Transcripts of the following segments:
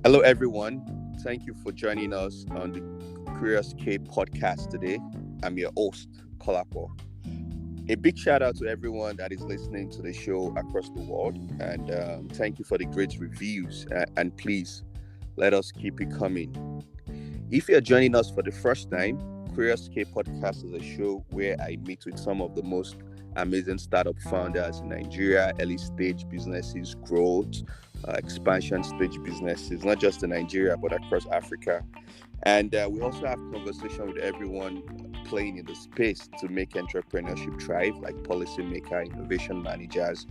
Hello, everyone. Thank you for joining us on the Curious K podcast today. I'm your host, Kolapo. A big shout out to everyone that is listening to the show across the world, and thank you for the great reviews. And please let us keep it coming. If you're joining us for the first time, Curious K podcast is a show where I meet with some of the most amazing startup founders in Nigeria, early stage businesses, growth, expansion stage businesses, not just in Nigeria, but across Africa. And we also have conversation with everyone playing in the space to make entrepreneurship thrive, like policymaker, innovation managers,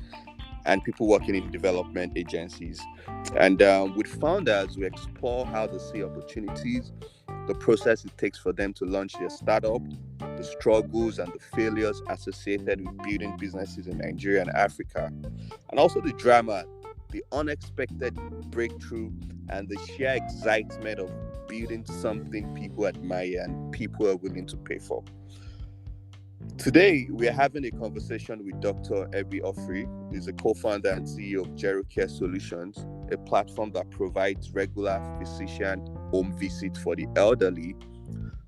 and people working in development agencies. And with founders, we explore how they see opportunities, the process it takes for them to launch their startup, the struggles and the failures associated with building businesses in Nigeria and Africa, and also the drama, the unexpected breakthrough, and the sheer excitement of building something people admire and people are willing to pay for. Today, we are having a conversation with Dr. Ofrey, who is a co-founder and CEO of Gerocare Solutions, a platform that provides regular physician home visits for the elderly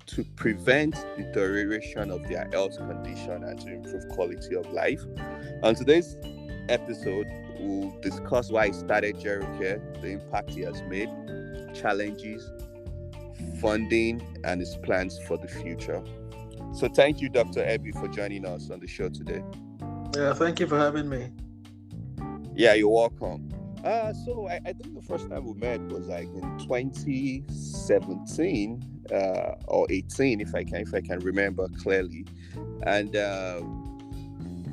to prevent deterioration of their health condition and to improve quality of life. On today's episode, we'll discuss why he started Gerocare, the impact he has made, challenges, funding, and his plans for the future. So thank you, Dr. Ebby, for joining us on the show today. Yeah, thank you for having me. Yeah, you're welcome. So I think the first time we met was like in 2017 or 18, if I can remember clearly, and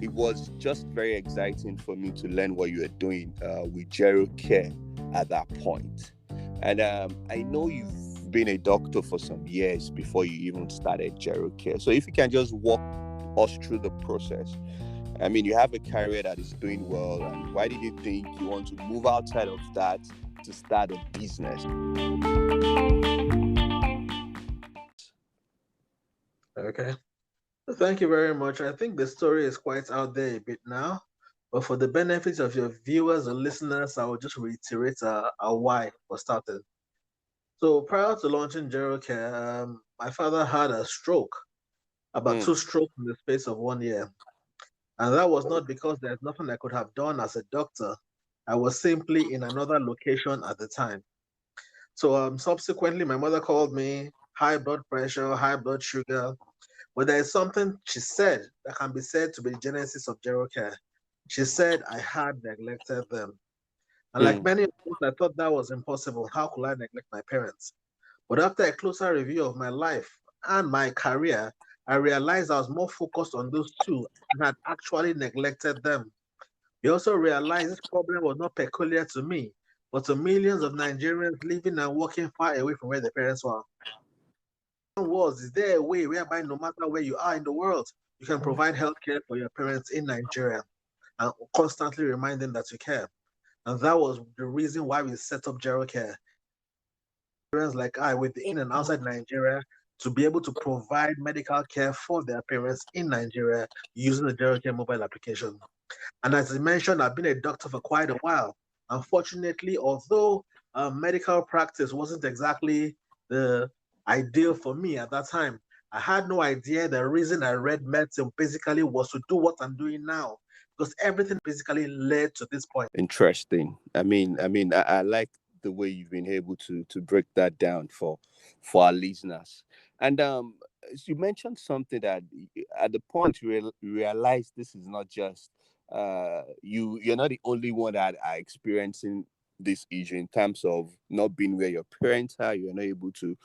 it was just very exciting for me to learn what you were doing with Gerocare at that point. And I know you've been a doctor for some years before you even started Gerocare. So if you can just walk us through the process. I mean, you have a career that is doing well, and why did you think you want to move outside of that to start a business? Okay. Thank you very much. I think the story is quite out there a bit now, but for the benefit of your viewers or listeners, I will just reiterate a why for starting. So prior to launching Gerocare, my father had a stroke, about Mm, two strokes in the space of 1 year. And that was not because there's nothing I could have done as a doctor. I was simply in another location at the time. So subsequently, my mother called me, high blood pressure, high blood sugar. But there is something she said that can be said to be the genesis of Gerocare. She said I had neglected them. And like mm, many of us, I thought that was impossible. How could I neglect my parents? But after a closer review of my life and my career, I realized I was more focused on those two and had actually neglected them. We also realized this problem was not peculiar to me, but to millions of Nigerians living and working far away from where their parents were. Is there a way whereby no matter where you are in the world, you can provide healthcare for your parents in Nigeria and constantly remind them that you care? And that was the reason why we set up Gerocare. Parents like I, within and outside Nigeria, to be able to provide medical care for their parents in Nigeria using the Gerocare mobile application. And as I mentioned, I've been a doctor for quite a while. Unfortunately, although medical practice wasn't exactly the ideal for me at that time, I had no idea the reason I read medicine basically was to do what I'm doing now, because everything basically led to this point. interesting. I like the way you've been able to break that down for our listeners. And as you mentioned something that at the point you realize this is not just you're not the only one that are experiencing this issue in terms of not being where your parents are. You're not able to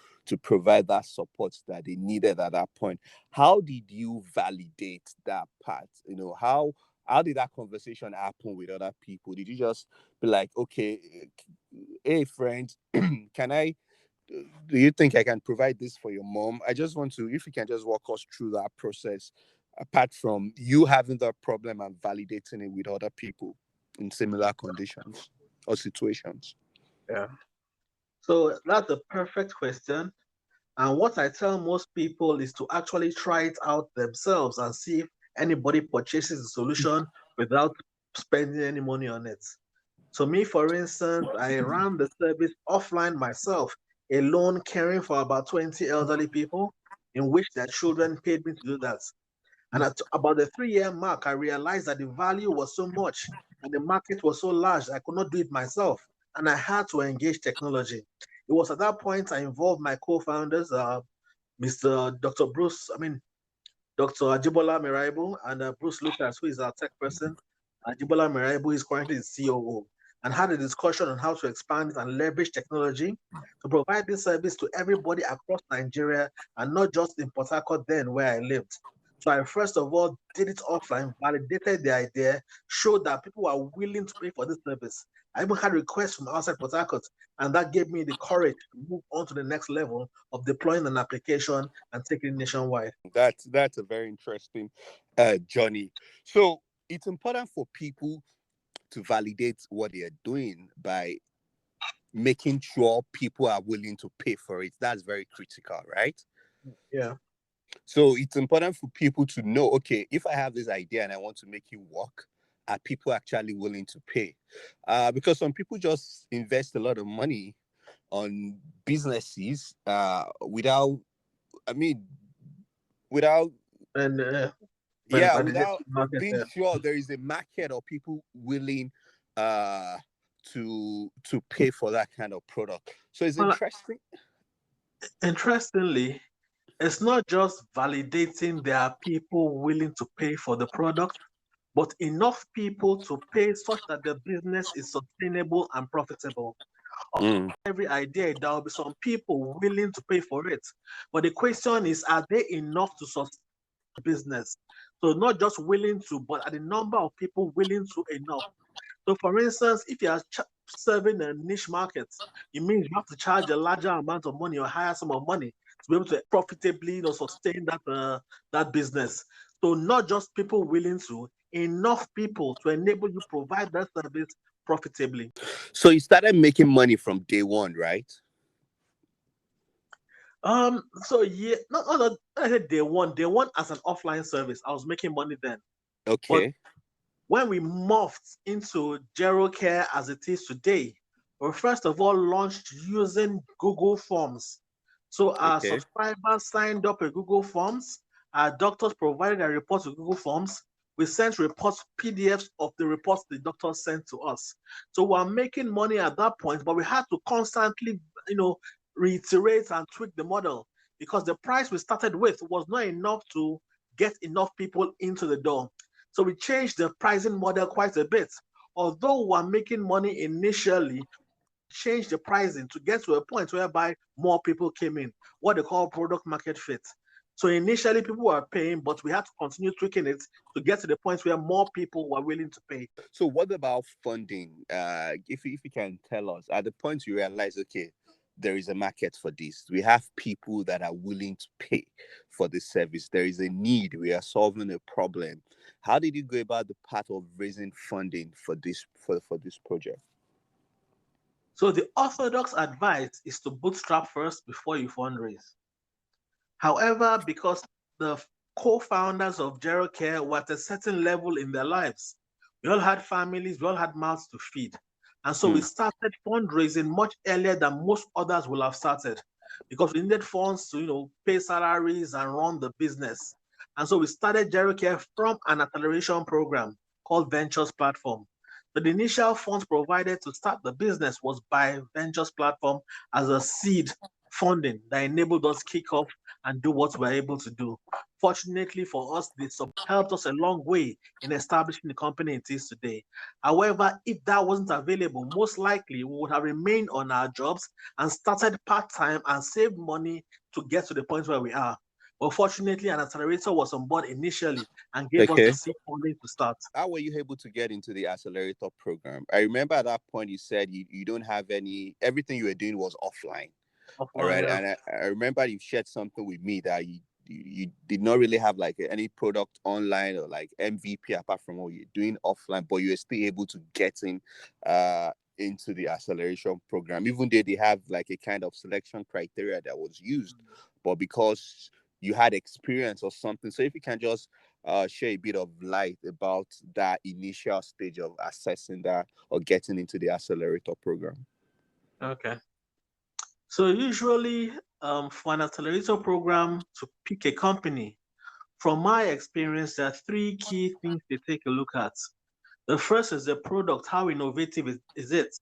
provide that support that they needed at that point. How did you validate that part? How did that conversation happen with other people? Did you just be like, okay, hey friends, can I do you think I can provide this for your mom? I just want to, if you can just walk us through that process, apart from you having that problem and validating it with other people in similar conditions or situations. Yeah. So that's the perfect question. And what I tell most people is to actually try it out themselves and see if anybody purchases the solution without spending any money on it. So me, for instance, I ran the service offline myself, alone caring for about 20 elderly people, in which their children paid me to do that. And at about the 3 year mark, I realized that the value was so much and the market was so large, I could not do it myself. And I had to engage technology. It was at that point I involved my co-founders, Mr. Dr. Bruce, I mean, Dr. Ajibola Miraibu and Bruce Lucas, who is our tech person. Ajibola Miraibu is currently the COO, and had a discussion on how to expand and leverage technology to provide this service to everybody across Nigeria and not just in Port Harcourt then where I lived. So I first of all did it offline, validated the idea, showed that people are willing to pay for this service. I even had requests from outside Port Harcourt, and that gave me the courage to move on to the next level of deploying an application and taking it nationwide. That's a very interesting journey. So it's important for people to validate what they are doing by making sure people are willing to pay for it. That's very critical, right? Yeah. So it's important for people to know, okay, if I have this idea and I want to make it work, are people actually willing to pay? Because some people just invest a lot of money on businesses without, I mean, without, And yeah, validate without the market. being sure there is a market or people willing uh, to pay for that kind of product. So it's Well, interesting. interestingly, it's not just validating there are people willing to pay for the product, but enough people to pay such that the business is sustainable and profitable. Mm. Every idea, there will be some people willing to pay for it. But the question is, are they enough to sustain the business? So not just willing to, but are the number of people willing to enough? So, for instance, if you are serving a niche market, it means you have to charge a larger amount of money or higher sum of money to be able to profitably, sustain that business. So, not just people willing to, enough people to enable you provide that service profitably. So you started making money from day one, right? So yeah, not I said day one as an offline service. I was making money then, but Okay. when we morphed into Gerocare as it is today, we first of all launched using Google Forms. So our Okay. subscribers signed up a Google Forms. Our doctors provided a report to Google Forms. We sent reports, PDFs of the reports the doctors sent to us. So we're making money at that point, but we had to constantly, reiterate and tweak the model because the price we started with was not enough to get enough people into the door. So we changed the pricing model quite a bit. Although we're making money initially, changed the pricing to get to a point whereby more people came in, what they call product market fit. So initially people were paying, but we had to continue tweaking it to get to the point where more people were willing to pay. So what about funding? If you can tell us at the point you realize, okay, there is a market for this. We have people that are willing to pay for this service. There is a need. We are solving a problem. How did you go about the path of raising funding for this project? So the orthodox advice is to bootstrap first before you fundraise. However, because the co-founders of Gerocare were at a certain level in their lives, we all had families, we all had mouths to feed. And so we Hmm. started fundraising much earlier than most others will have started because we needed funds to, pay salaries and run the business. And so we started Gerocare from an acceleration program called Ventures Platform. So the initial funds provided to start the business was by Ventures Platform as a seed funding that enabled us kick off and do what we're able to do. Fortunately for us, this helped us a long way in establishing the company it is today. However, if that wasn't available, most likely we would have remained on our jobs and started part-time and saved money to get to the point where we are. But fortunately, an accelerator was on board initially and gave us the Okay. seed funding to start. How were you able to get into the accelerator program? I remember at that point you said you don't have everything you were doing was offline. All Offline, right. yeah. And I remember you shared something with me that you did not really have like any product online or like MVP apart from what you're doing offline, but you were still able to get uh into the acceleration program, even though they have like a kind of selection criteria that was used, but because you had experience or something. So if you can just share a bit of light about that initial stage of assessing that or getting into the accelerator program? Okay. So usually, for an accelerator program to pick a company, from my experience, there are three key things they take a look at. The first is the product. How innovative is it?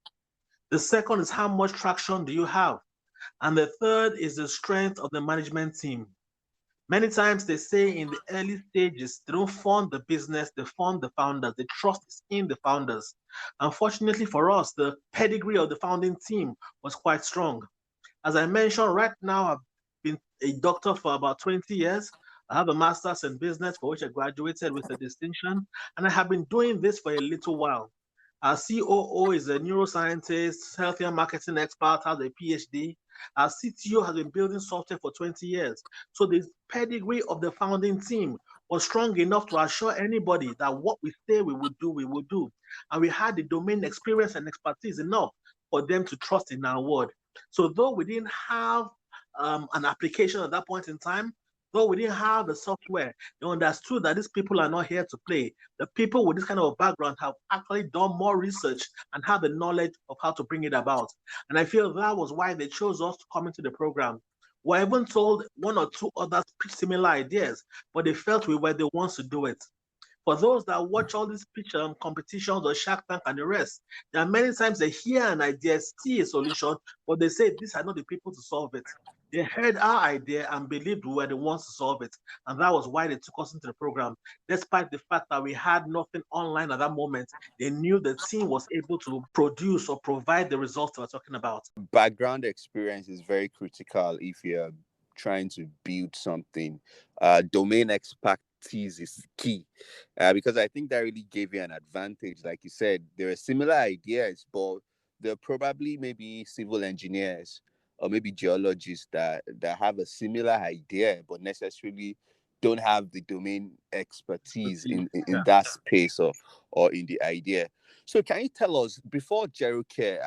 The second is how much traction do you have? And the third is the strength of the management team. Many times they say in the early stages, they don't fund the business, they fund the founders. The trust is in the founders. Unfortunately for us, the pedigree of the founding team was quite strong. As I mentioned, right now I've been a doctor for about 20 years. I have a master's in business for which I graduated with a distinction, and I have been doing this for a little while. Our COO is a neuroscientist, healthcare marketing expert, has a PhD. Our CTO has been building software for 20 years. So the pedigree of the founding team was strong enough to assure anybody that what we say we would do, we would do. And we had the domain experience and expertise enough for them to trust in our word. So though we didn't have an application at that point in time, though we didn't have the software, they understood that these people are not here to play. The people with this kind of background have actually done more research and have the knowledge of how to bring it about. And I feel that was why they chose us to come into the program. We were even told one or two others pitched similar ideas, but they felt we were the ones to do it. For those that watch all these pitch competitions or Shark Tank and the rest, there are many times they hear an idea, see a solution, but they say these are not the people to solve it. They heard our idea and believed we were the ones to solve it. And that was why they took us into the program. Despite the fact that we had nothing online at that moment, they knew the team was able to produce or provide the results they were talking about. Background experience is very critical if you're trying to build something. Domain expertise is key, because I think that really gave you an advantage. Like you said, there are similar ideas, but there are probably maybe civil engineers or maybe geologists that have a similar idea, but necessarily don't have the domain expertise in Yeah. that space or in the idea. So can you tell us, before Gerocare,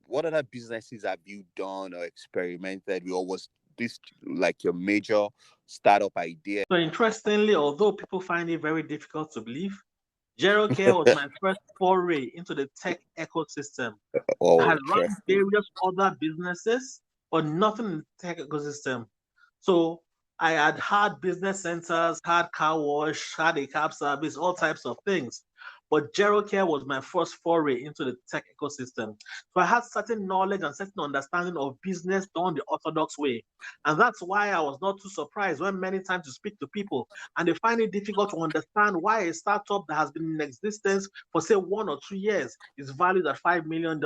what other businesses have you done or experimented with, or was this like your major startup idea? So interestingly, although people find it very difficult to believe, Gerocare was my first foray into the tech ecosystem. I Oh, had run interesting. various other businesses, but nothing in the tech ecosystem. So I had business centers, had car wash, had a cab service, all types of things. But Gerocare was my first foray into the tech ecosystem. So I had certain knowledge and certain understanding of business done the orthodox way. And that's why I was not too surprised when many times you speak to people and they find it difficult to understand why a startup that has been in existence for, say, 1 or 2 years is valued at $5 million.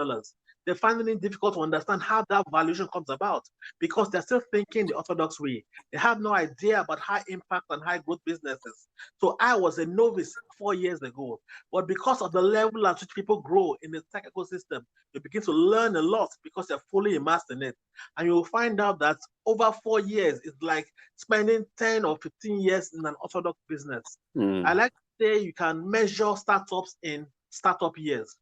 They're finding it difficult to understand how that valuation comes about because they're still thinking the orthodox way. They have no idea about high impact and high growth businesses. So I was a novice 4 years ago, but because of the level at which people grow in the tech ecosystem, you begin to learn a lot because you're fully immersed in it. And you'll find out that over 4 years is like spending 10 or 15 years in an orthodox business. I Mm. like to say you can measure startups in startup years.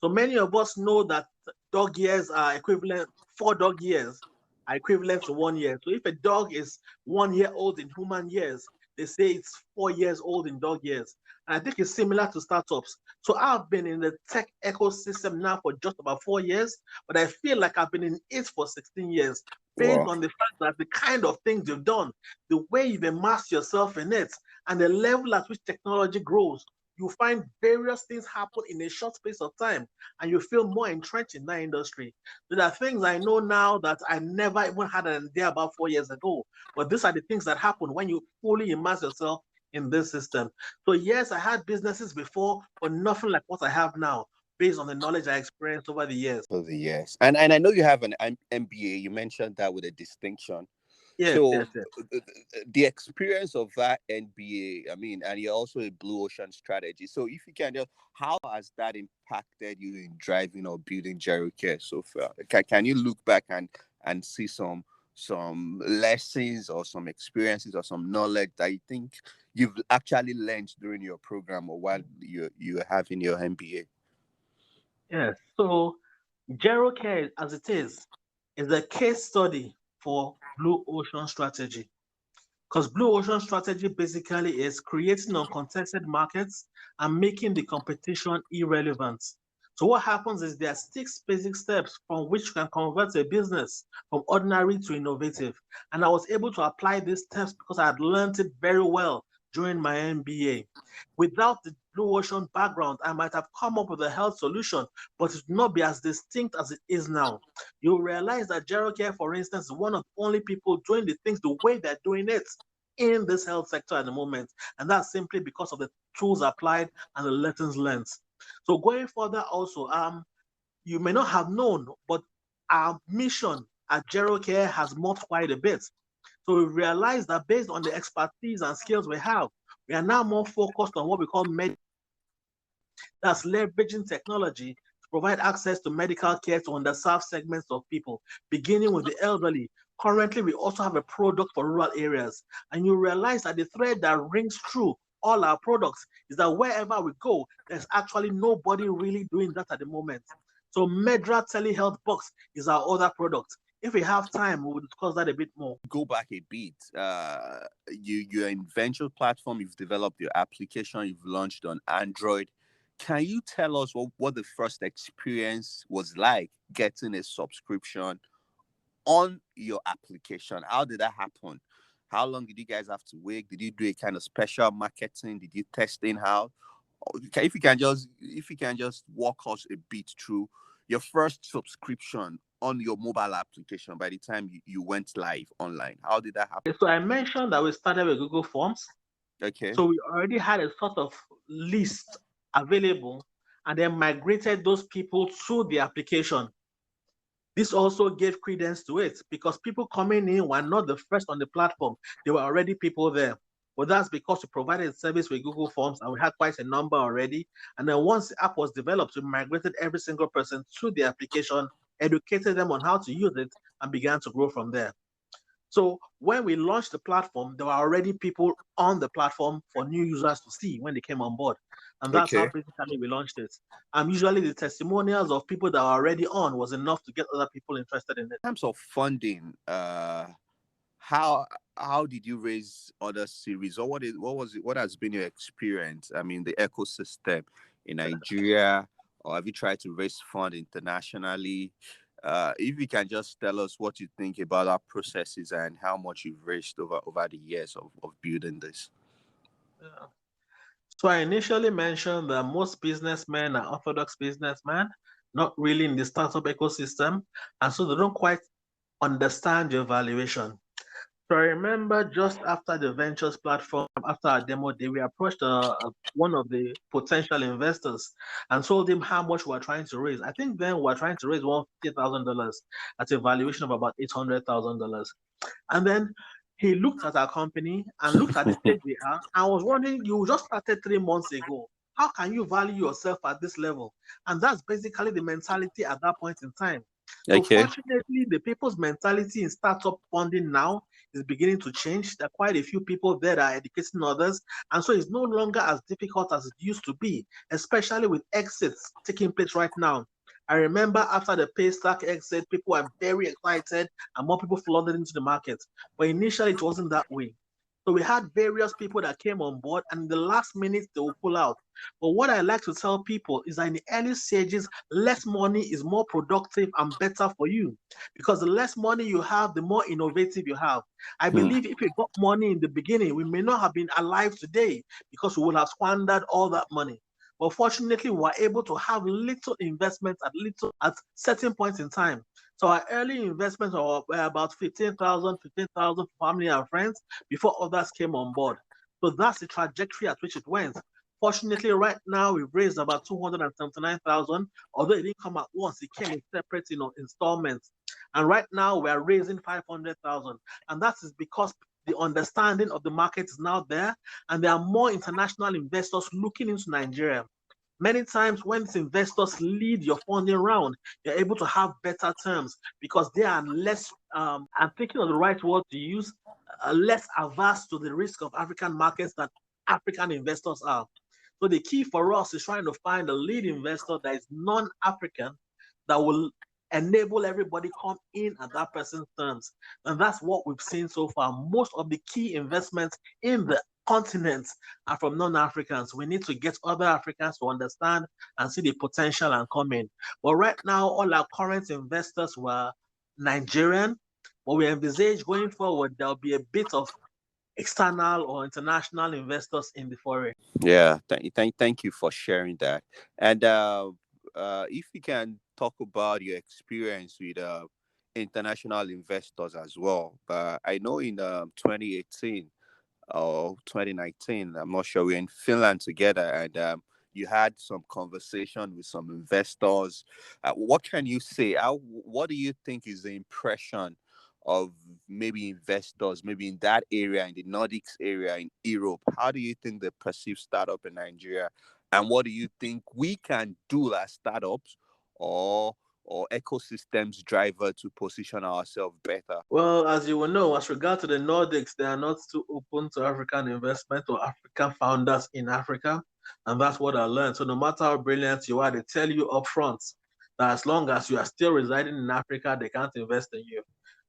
So many of us know that dog years are equivalent, 4 dog years are equivalent to 1 year. So if a dog is 1 year old in human years, they say it's 4 years old in dog years. And I think it's similar to startups. So I've been in the tech ecosystem now for just about 4 years, but I feel like I've been in it for 16 years based Wow. on the fact that the kind of things you've done, the way you've immersed yourself in it, and the level at which technology grows, you find various things happen in a short space of time and you feel more entrenched in that industry. There are things I know now that I never even had an idea about 4 years ago, but these are the things that happen when you fully immerse yourself in this system. So yes, I had businesses before, but nothing like what I have now based on the knowledge I experienced over the years. For the years, and I know you have an MBA. You mentioned that with a distinction. Yes, So yes, yes. the experience of that NBA, I mean, and you're also a blue ocean strategy. So if you can just, how has that impacted you in driving or building Gerocare so far? Can you look back and see some lessons or some experiences or some knowledge that you think you've actually learned during your program or while you having your MBA? Yes. So Gerocare, as it is a case study for blue ocean strategy. Because Blue Ocean strategy basically is creating uncontested markets and making the competition irrelevant. So what happens is there are 6 basic steps from which you can convert a business from ordinary to innovative. And I was able to apply these steps because I had learned it very well during my MBA. Without the Blue Ocean background, I might have come up with a health solution, but it would not be as distinct as it is now. You'll realize that Gerocare, for instance, is one of the only people doing the things the way they're doing it in this health sector at the moment. And that's simply because of the tools applied and the lessons learned. So going further also, you may not have known, but our mission at Gerocare has morphed quite a bit. So we realized that based on the expertise and skills we have, we are now more focused on what we call that's leveraging technology to provide access to medical care to underserved segments of people, beginning with the elderly. Currently, we also have a product for rural areas. And you realize that the thread that rings through all our products is that wherever we go, there's actually nobody really doing that at the moment. So Medra-Telehealth box is our other product. If we have time, we will discuss that a bit more. Go back a bit. You're in venture platform. You've developed your application. You've launched on Android. Can you tell us what the first experience was like getting a subscription on your application? How did that happen? How long did you guys have to wait? Did you do a kind of special marketing? Did you test in how? If you can just walk us a bit through your first subscription on your mobile application by the time you went live online. How did that happen? Okay, so I mentioned that we started with Google Forms. Okay. So we already had a sort of list available and then migrated those people to the application. This also gave credence to it because people coming in were not the first on the platform. There were already people there. But that's because we provided a service with Google Forms and we had quite a number already. And then once the app was developed, we migrated every single person to the application, educated them on how to use it, and began to grow from there. So when we launched the platform, there were already people on the platform for new users to see when they came on board. And that's how Okay. basically we launched it. Usually the testimonials of people that are already on was enough to get other people interested in it. In terms of funding, how how did you raise other series, or what has been your experience? I mean, the ecosystem in Nigeria, or have you tried to raise fund internationally? If you can just tell us what you think about our processes and how much you've raised over the years of building this. Yeah. So I initially mentioned that most businessmen are orthodox businessmen, not really in the startup ecosystem, and so they don't quite understand your valuation. So I remember just after the ventures platform, after our demo day, we approached one of the potential investors and told him how much we were trying to raise. I think then we were trying to raise $150,000 at a valuation of about $800,000. And then he looked at our company and looked at the stage we are and was wondering, you just started 3 months ago. How can you value yourself at this level? And that's basically the mentality at that point in time. So Okay. fortunately, the people's mentality in startup funding now is beginning to change. There are quite a few people there that are educating others. And so it's no longer as difficult as it used to be, especially with exits taking place right now. I remember after the Paystack exit, people were very excited and more people flooded into the market. But initially, it wasn't that way. So we had various people that came on board, and in the last minute, they will pull out. But what I like to tell people is that in the early stages, less money is more productive and better for you because the less money you have, the more innovative you have. I Hmm. believe if we got money in the beginning, we may not have been alive today because we would have squandered all that money. But fortunately, we were able to have little investments at certain points in time. So our early investments were about 15,000 for family and friends before others came on board. So that's the trajectory at which it went. Fortunately, right now we've raised about 279,000. Although it didn't come at once, it came in separate, installments. And right now we are raising 500,000, and that is because the understanding of the market is now there, and there are more international investors looking into Nigeria. Many times when these investors lead your funding round, you're able to have better terms because they are less, I'm thinking of the right word to use, less averse to the risk of African markets than African investors are. So the key for us is trying to find a lead investor that is non-African that will enable everybody come in at that person's terms. And that's what we've seen so far. Most of the key investments in the continent are from non-Africans. We need to get other Africans to understand and see the potential and come in. But right now, all our current investors were Nigerian, but we envisage going forward, there'll be a bit of external or international investors in the foray. Yeah, thank you for sharing that. And if you can talk about your experience with international investors as well. I know in 2018 or 2019, I'm not sure, we're in Finland together, and you had some conversation with some investors. What can you say? What do you think is the impression of maybe investors, maybe in that area, in the Nordics area, in Europe? How do you think they perceive startup in Nigeria? And what do you think we can do as startups or ecosystems driver to position ourselves better? Well, as you will know, as regard to the Nordics, they are not too open to African investment or African founders in Africa. And that's what I learned. So no matter how brilliant you are, they tell you upfront that as long as you are still residing in Africa, they can't invest in you.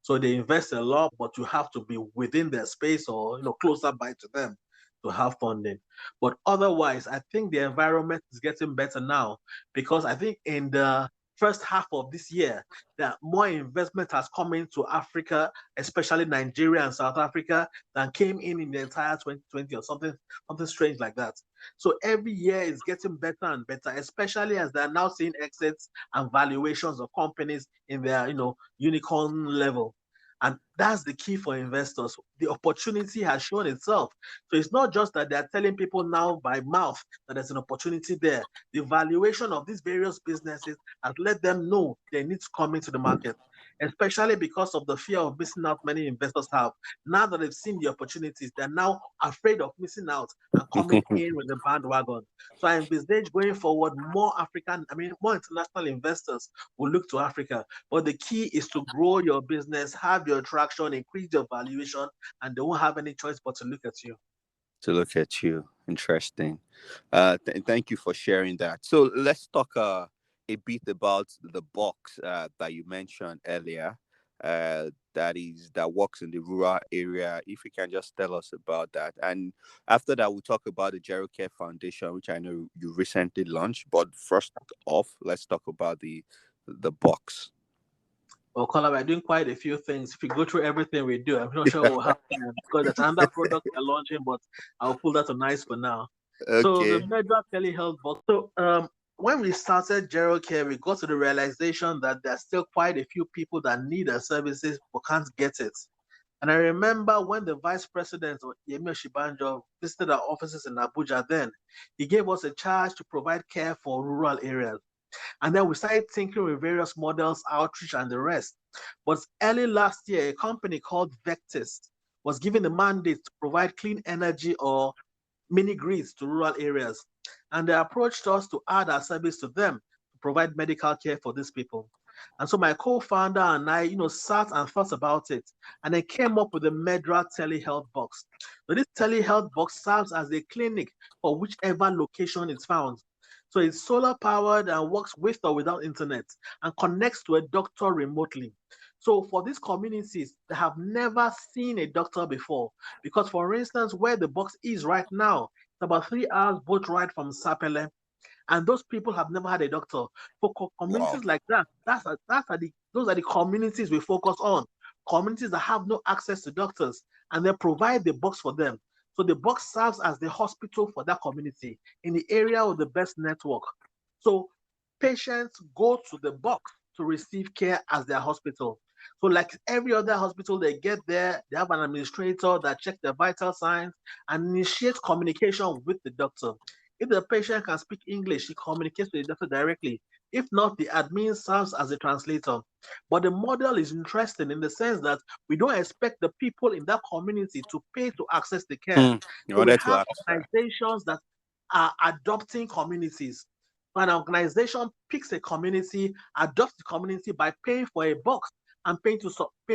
So they invest a lot, but you have to be within their space or closer by to them to have funding. But otherwise, I think the environment is getting better now because I think in the first half of this year, that more investment has come into Africa, especially Nigeria and South Africa, than came in the entire 2020 or something strange like that. So every year is getting better and better, especially as they're now seeing exits and valuations of companies in their unicorn level. And that's the key for investors. The opportunity has shown itself. So it's not just that they're telling people now by mouth that there's an opportunity there. The valuation of these various businesses has let them know they need to come into the market, especially because of the fear of missing out many investors have. Now that they've seen the opportunities, they're now afraid of missing out and coming in with the bandwagon. So I envisage going forward, more international investors will look to Africa. But the key is to grow your business, have your traction, increase your valuation, and they won't have any choice but to look at you. To look at you. Interesting. Thank you for sharing that. So let's talk a bit about the box that you mentioned earlier. That works in the rural area. If you can just tell us about that, and after that, we'll talk about the Gerocare Foundation, which I know you recently launched. But first off, let's talk about the box. Well, Colin, we're doing quite a few things. If we go through everything we do, I'm not sure we'll have time because there's another product we're launching, but I'll pull that on ice for now. So the Okay. Medra-Telehealth box. So when we started Gerocare, we got to the realization that there's still quite a few people that need our services but can't get it. And I remember when the Vice President, Yemi Oshibanjo, visited our offices in Abuja then, he gave us a charge to provide care for rural areas. And then we started thinking with various models, outreach, and the rest. But early last year, a company called Vectis was given the mandate to provide clean energy or mini grids to rural areas. And they approached us to add our service to them to provide medical care for these people. And so my co-founder and I, sat and thought about it, and then came up with the Medra Telehealth box. So this telehealth box serves as a clinic for whichever location it's found. So it's solar powered and works with or without internet and connects to a doctor remotely. So for these communities, they have never seen a doctor before. Because for instance, where the box is right now, it's about 3 hours boat ride from Sapele, and those people have never had a doctor. For Wow. communities like that, those are the communities we focus on. Communities that have no access to doctors, and they provide the box for them. So the box serves as the hospital for that community in the area with the best network. So patients go to the box to receive care as their hospital. So like every other hospital, they get there, they have an administrator that checks their vital signs and initiates communication with the doctor. If the patient can speak English, he communicates with the doctor directly. If not, the admin serves as a translator. But the model is interesting in the sense that we don't expect the people in that community to pay to access the care. You So we wanted to have ask that. organizations that are adopting communities. An organization picks a community, adopts the community by paying for a box and pay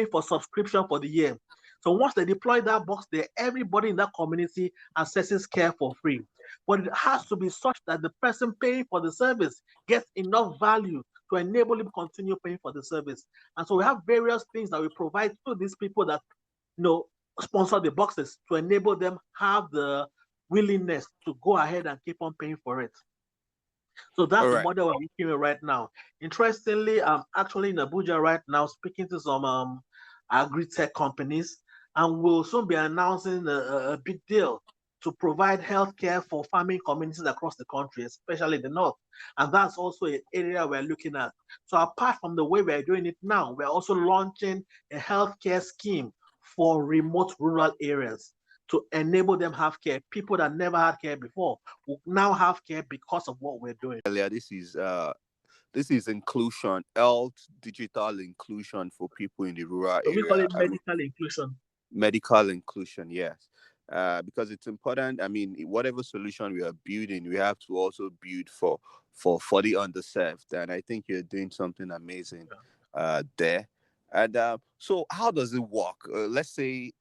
for subscription for the year. So once they deploy that box there, everybody in that community accesses care for free. But it has to be such that the person paying for the service gets enough value to enable him to continue paying for the service. And so we have various things that we provide to these people that sponsor the boxes to enable them have the willingness to go ahead and keep on paying for it. So that's All the right. model we're working with right now. Interestingly, I'm actually in Abuja right now speaking to some agri-tech companies, and we'll soon be announcing a big deal to provide healthcare for farming communities across the country, especially the north. And that's also an area we're looking at. So apart from the way we're doing it now, we're also launching a healthcare scheme for remote rural areas to enable them have care. People that never had care before will now have care because of what we're doing. Earlier, this is inclusion, health, digital inclusion for people in the rural So we call area. it medical inclusion. Medical inclusion, yes. Because it's important. I mean, whatever solution we are building, we have to also build for the underserved, and I think you're doing something amazing there. And so, how does it work? Let's say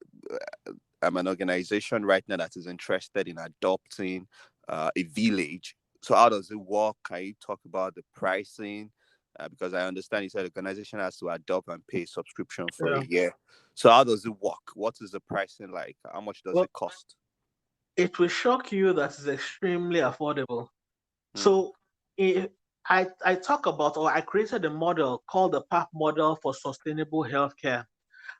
I'm an organization right now that is interested in adopting a village. So, how does it work? Can you talk about the pricing? Because I understand you said the organization has to adopt and pay subscription for a Yeah. year. So how does it work? What is the pricing like? How much does Well, it cost? it will shock you that it's extremely affordable. Mm. So I talk about, or I created a model called the PAP model for sustainable healthcare.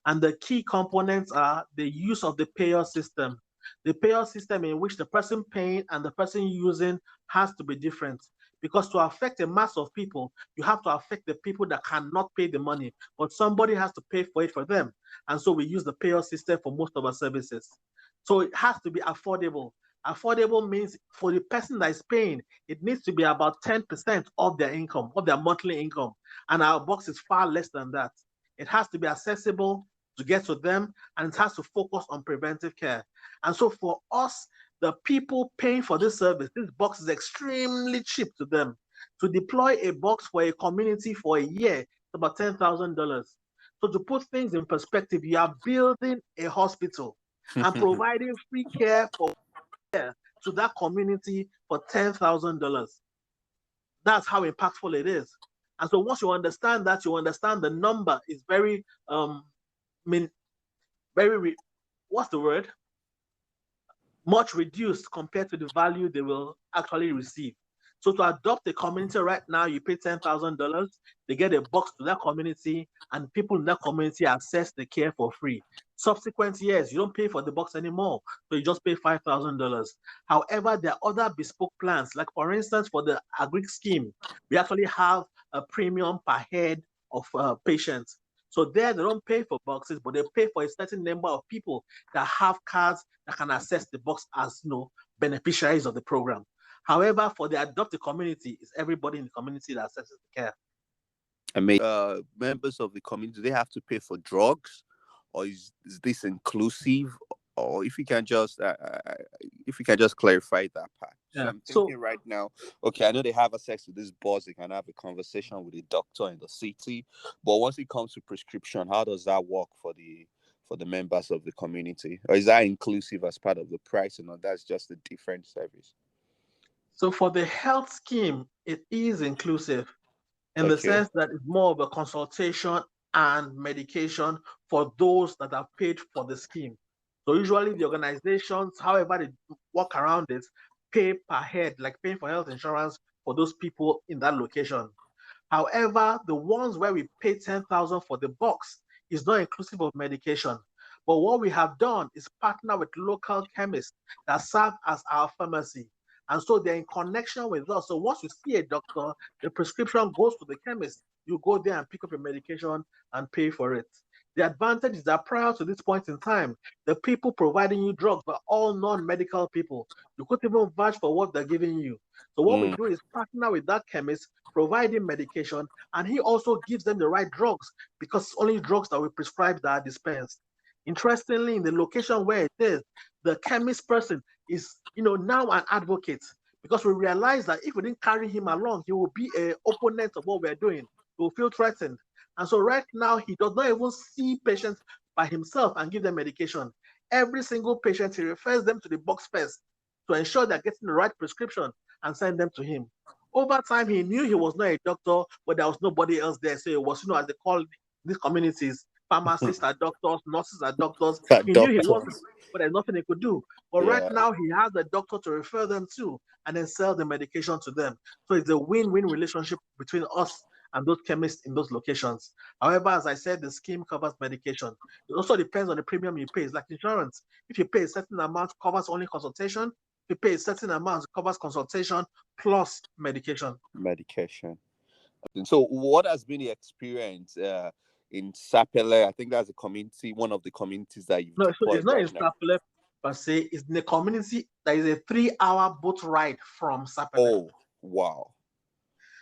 And the key components are the use of the payer system. The payer system in which the person paying and the person using has to be different. Because to affect a mass of people, you have to affect the people that cannot pay the money, but somebody has to pay for it for them. And so we use the payer system for most of our services. So it has to be affordable. Affordable means for the person that is paying, it needs to be about 10% of their income, of their monthly income. And our box is far less than that. It has to be accessible to get to them, and it has to focus on preventive care. And so for us, the people paying for this service, this box is extremely cheap to them. To deploy a box for a community for a year, it's about $10,000. So to put things in perspective, you are building a hospital and providing free care for care to that community for $10,000. That's how impactful it is. And so once you understand that, you understand the number is very mean what's the word? Much reduced compared to the value they will actually receive. So to adopt a community right now, you pay $10,000. They get a box to that community, and people in that community access the care for free. Subsequent years, you don't pay for the box anymore, so you just pay $5,000. However, there are other bespoke plans, like for instance, for the agri scheme, we actually have a premium per head of patients. So there, they don't pay for boxes, but they pay for a certain number of people that have cards that can access the box as beneficiaries of the program. However, for the adopted community, it's everybody in the community that accesses the care. I mean, members of the community, they have to pay for drugs, or is this inclusive? Or if you can just clarify that part. So Yeah. I'm So thinking right now, okay, I know they have access to this bus, they can have a conversation with a doctor in the city, but once it comes to prescription, how does that work for the members of the community? Or is that inclusive as part of the pricing, or that's just a different service? so for the health scheme, it is inclusive in the Okay. sense that it's more of a consultation and medication for those that have paid for the scheme. So usually the organizations, however they work around it, pay per head, like paying for health insurance for those people in that location. However, the ones where we pay 10,000 for the box is not inclusive of medication. But what we have done is partner with local chemists that serve as our pharmacy. And so they're in connection with us. So once you see a doctor, the prescription goes to the chemist. You go there and pick up your medication and pay for it. The advantage is that prior to this point in time, the people providing you drugs were all non-medical people. You couldn't even vouch for what they're giving you. So what we Mm. do is partner with that chemist, provide him medication, and he also gives them the right drugs because it's only drugs that we prescribe that are dispensed. Interestingly, in the location where it is, the chemist person is, now an advocate because we realize that if we didn't carry him along, he will be an opponent of what we're doing. He will feel threatened. And so right now, he does not even see patients by himself and give them medication. Every single patient, he refers them to the box first to ensure they're getting the right prescription and send them to him. Over time, he knew he was not a doctor, but there was nobody else there. So it was, as they call these communities, pharmacists are doctors, nurses are doctors. He knew he wasn't, Doctors. but there's nothing he could do. But right Yeah. now, he has a doctor to refer them to and then sell the medication to them. So it's a win-win relationship between us and those chemists in those locations. However, as I said, the scheme covers medication. It also depends on the premium you pay. It's like insurance. If you pay a certain amount, it covers only consultation. If you pay a certain amount, it covers consultation plus medication. Medication. And so, what has been the experience in Sapele? I think that's a community, one of the communities that you've No, so it's deployed not in right now. Sapele per se. It's in the community. There is a 3-hour boat ride from Sapele. Oh, wow.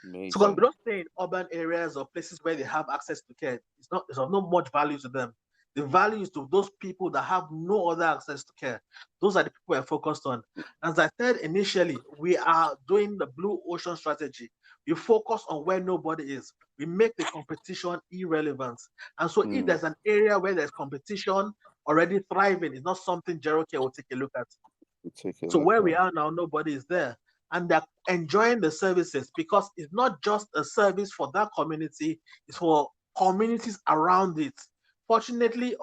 So because we Amazing. don't stay in urban areas or places where they have access to care, it's of not much value to them. The value is to those people that have no other access to care. Those are the people we're focused on. As I said initially, we are doing the blue ocean strategy. We focus on where nobody is. We make the competition irrelevant. And so if there's an area where there's competition already thriving, it's not something Gerocare will take a look at. We'll take a So look where we at. are now, nobody is there. And they're enjoying the services because it's not just a service for that community, it's for communities around it. Fortunately,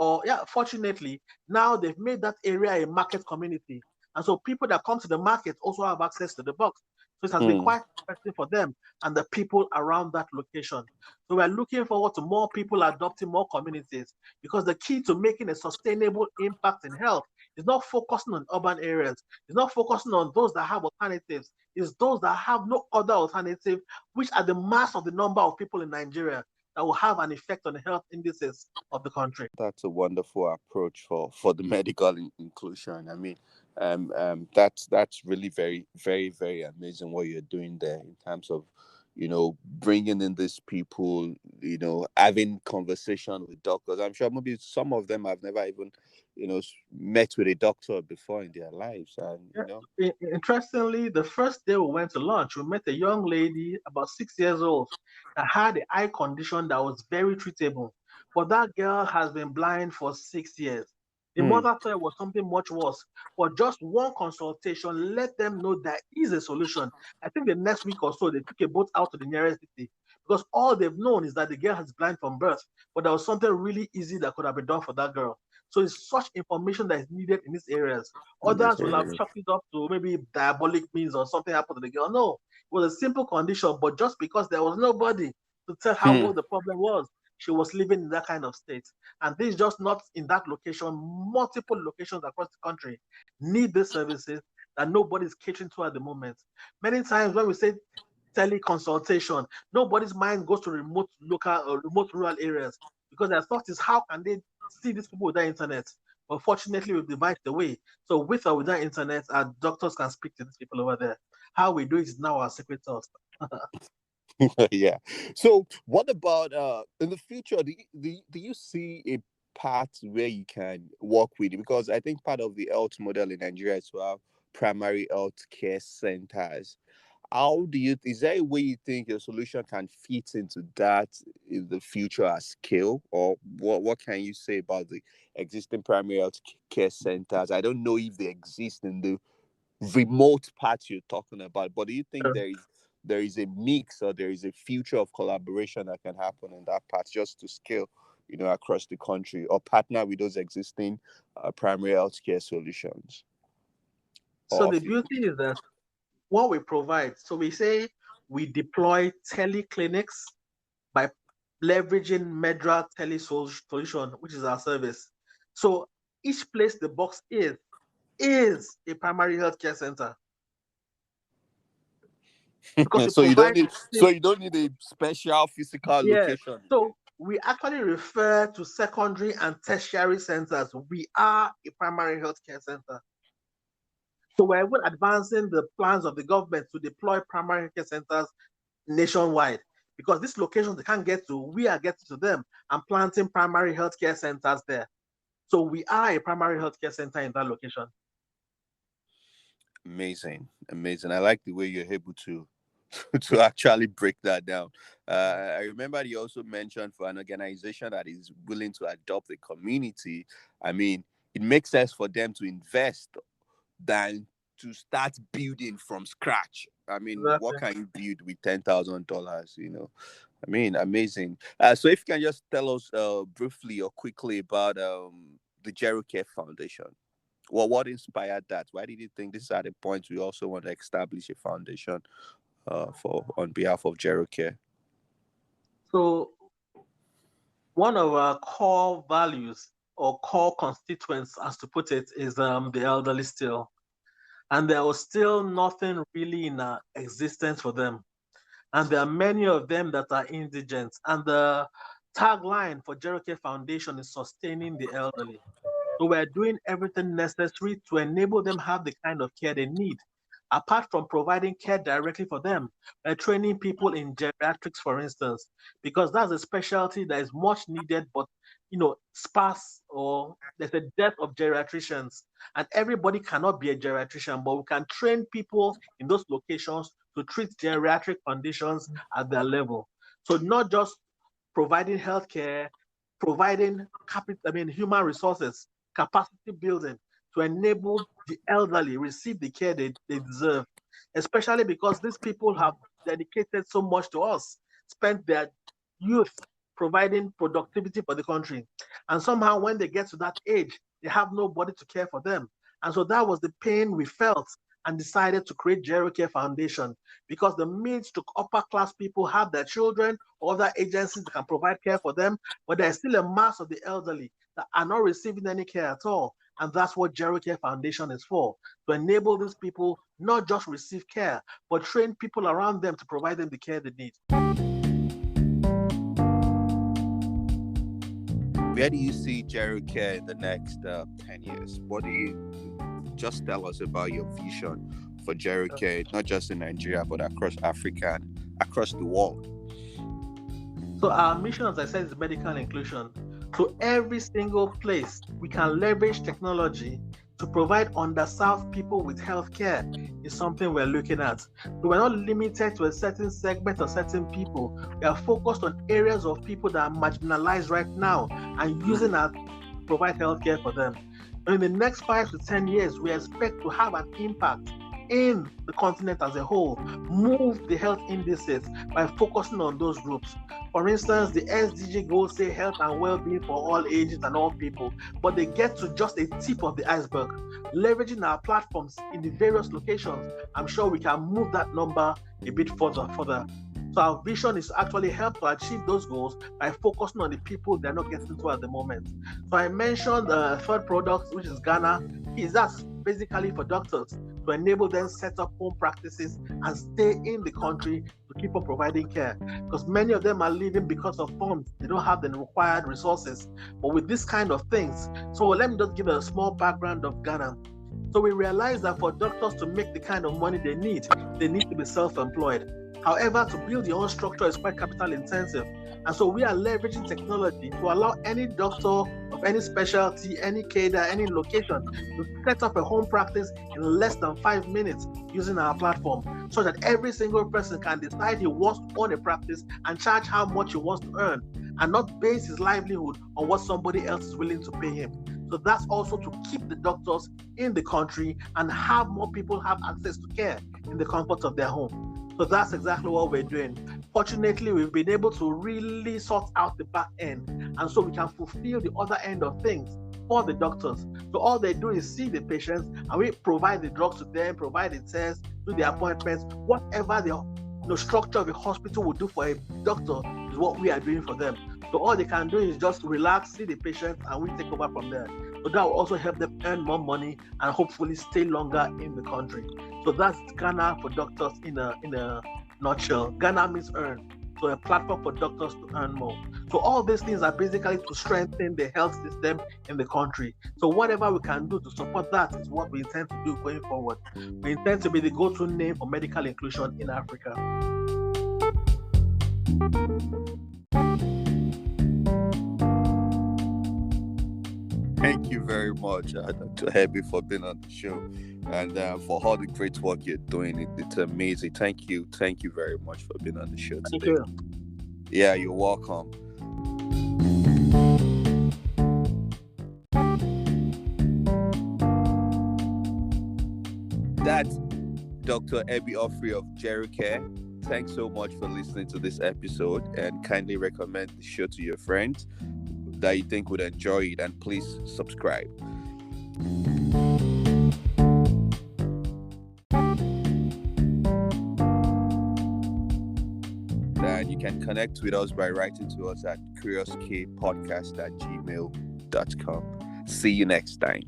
now they've made that area a market community. And so people that come to the market also have access to the box. So it has been quite interesting for them and the people around that location. So we're looking forward to more people adopting more communities because the key to making a sustainable impact in health is not focusing on urban areas. It's not focusing on those that have alternatives. It's those that have no other alternative, which are the mass of the number of people in Nigeria that will have an effect on the health indices of the country. That's a wonderful approach for the medical inclusion. I mean, that's really very, very, very amazing what you're doing there in terms of, bringing in these people, having conversation with doctors. I'm sure maybe some of them have never even, met with a doctor before in their lives, and Interestingly, the first day we went to lunch, we met a young lady about 6 years old that had an eye condition that was very treatable. But that girl has been blind for 6 years. The Hmm. mother thought it was something much worse. But just one consultation let them know there is a solution. I think the next week or so, they took a boat out to the nearest city because all they've known is that the girl is blind from birth. But there was something really easy that could have been done for that girl. So it's such information that is needed in these areas. In this Others will have area. chalked it up to maybe diabolic means or something happened to the girl. No, it was a simple condition, but just because there was nobody to tell her Hmm. what the problem was, she was living in that kind of state. And this is just not in that location, multiple locations across the country need these services that nobody's catering to at the moment. Many times when we say teleconsultation, nobody's mind goes to remote local or remote rural areas because their thought is how can they see these people without internet? But fortunately, we've devised the way. So with or without internet, our doctors can speak to these people over there. How we do it is now our secret sauce. Yeah. So, what about in the future? Do you see a path where you can work with it? Because I think part of the health model in Nigeria is to have primary health care centers. How do you? Is there a way you think your solution can fit into that in the future at scale, or what can you say about the existing primary health care centers? I don't know if they exist in the remote part you're talking about, but do you think there is a mix or there is a future of collaboration that can happen in that part just to scale, across the country or partner with those existing primary healthcare solutions So or the offerings? beauty is that what we provide, so we say we deploy teleclinics by leveraging Medra-Telehealth, which is our service. So each place the box is a primary healthcare center because we So you don't provide need the so same. you don't need a special physical Yes. location. So we actually refer to secondary and tertiary centers. We are a primary healthcare center. So we're even advancing the plans of the government to deploy primary healthcare centers nationwide because these locations they can't get to, we are getting to them and planting primary healthcare centers there. So we are a primary healthcare center in that location. Amazing, amazing. I like the way you're able to to actually break that down. I remember you also mentioned for an organization that is willing to adopt a community. I mean, it makes sense for them to invest than to start building from scratch. I mean, what Exactly. can you build with $10,000? I mean, amazing. So if you can just tell us briefly or quickly about the Gerocare Foundation. Well, what inspired that? Why did you think this is at a point we also want to establish a foundation for on behalf of Gerocare? So one of our core values or core constituents, as to put it, is the elderly still. And there was still nothing really in existence for them. And there are many of them that are indigent. And the tagline for Gerocare Foundation is sustaining the elderly. So we're doing everything necessary to enable them have the kind of care they need. Apart from providing care directly for them, we're training people in geriatrics, for instance, because that's a specialty that is much needed, but sparse, or there's a dearth of geriatricians, and everybody cannot be a geriatrician, but we can train people in those locations to treat geriatric conditions at their level. So not just providing healthcare, providing capital, human resources, capacity building to enable the elderly receive the care they deserve, especially because these people have dedicated so much to us, spent their youth providing productivity for the country. And somehow when they get to that age, they have nobody to care for them. And so that was the pain we felt and decided to create Gerocare Foundation, because the middle to upper class people have their children or other agencies that can provide care for them, but there's still a mass of the elderly that are not receiving any care at all. And that's what Gerocare Foundation is for, to enable these people not just receive care, but train people around them to provide them the care they need. Where do you see Gerocare in the next 10 years? What do you just tell us about your vision for Gerocare, not just in Nigeria, but across Africa and across the world? So our mission, as I said, is medical inclusion. So every single place we can leverage technology to provide underserved people with health care is something we're looking at. So we're not limited to a certain segment or certain people. We are focused on areas of people that are marginalized right now and using our to provide health care for them. And in the next 5 to 10 years, we expect to have an impact in the continent as a whole, move the health indices by focusing on those groups. For instance, the SDG goals say health and well-being for all ages and all people, but they get to just a tip of the iceberg. Leveraging our platforms in the various locations, I'm sure we can move that number a bit further. So our vision is to actually help to achieve those goals by focusing on the people they're not getting to at the moment. So I mentioned the third product, which is Ghana. That's basically for doctors to enable them set up home practices and stay in the country to keep on providing care, because many of them are leaving because of funds. They don't have the required resources. But with this kind of things, so let me just give a small background of Ghana. So we realize that for doctors to make the kind of money they need to be self-employed. However, to build your own structure is quite capital intensive. And so we are leveraging technology to allow any doctor of any specialty, any cadre, any location to set up a home practice in less than 5 minutes using our platform, so that every single person can decide he wants to own a practice and charge how much he wants to earn, and not base his livelihood on what somebody else is willing to pay him. So that's also to keep the doctors in the country and have more people have access to care in the comfort of their home. So that's exactly what we're doing. Fortunately, we've been able to really sort out the back end, and so we can fulfill the other end of things for the doctors. So all they do is see the patients, and we provide the drugs to them, provide the tests, do the appointments, whatever the structure of a hospital would do for a doctor is what we are doing for them. So all they can do is just relax, see the patient, and we take over from there. So that will also help them earn more money and hopefully stay longer in the country. So that's Ghana for doctors in a nutshell. Ghana means earn. So a platform for doctors to earn more. So all these things are basically to strengthen the health system in the country. So whatever we can do to support that is what we intend to do going forward. We intend to be the go-to name for medical inclusion in Africa. Thank you very much, Dr. Hebi, for being on the show and for all the great work you're doing. It's amazing. Thank you very much for being on the show today. Thank you. Yeah, you're welcome. That Dr. Abby Ofrey of Gerocare. Thanks so much for listening to this episode, and kindly recommend the show to your friends that you think would enjoy it, and please subscribe. And you can connect with us by writing to us at curiouskpodcast@gmail.com. See you next time.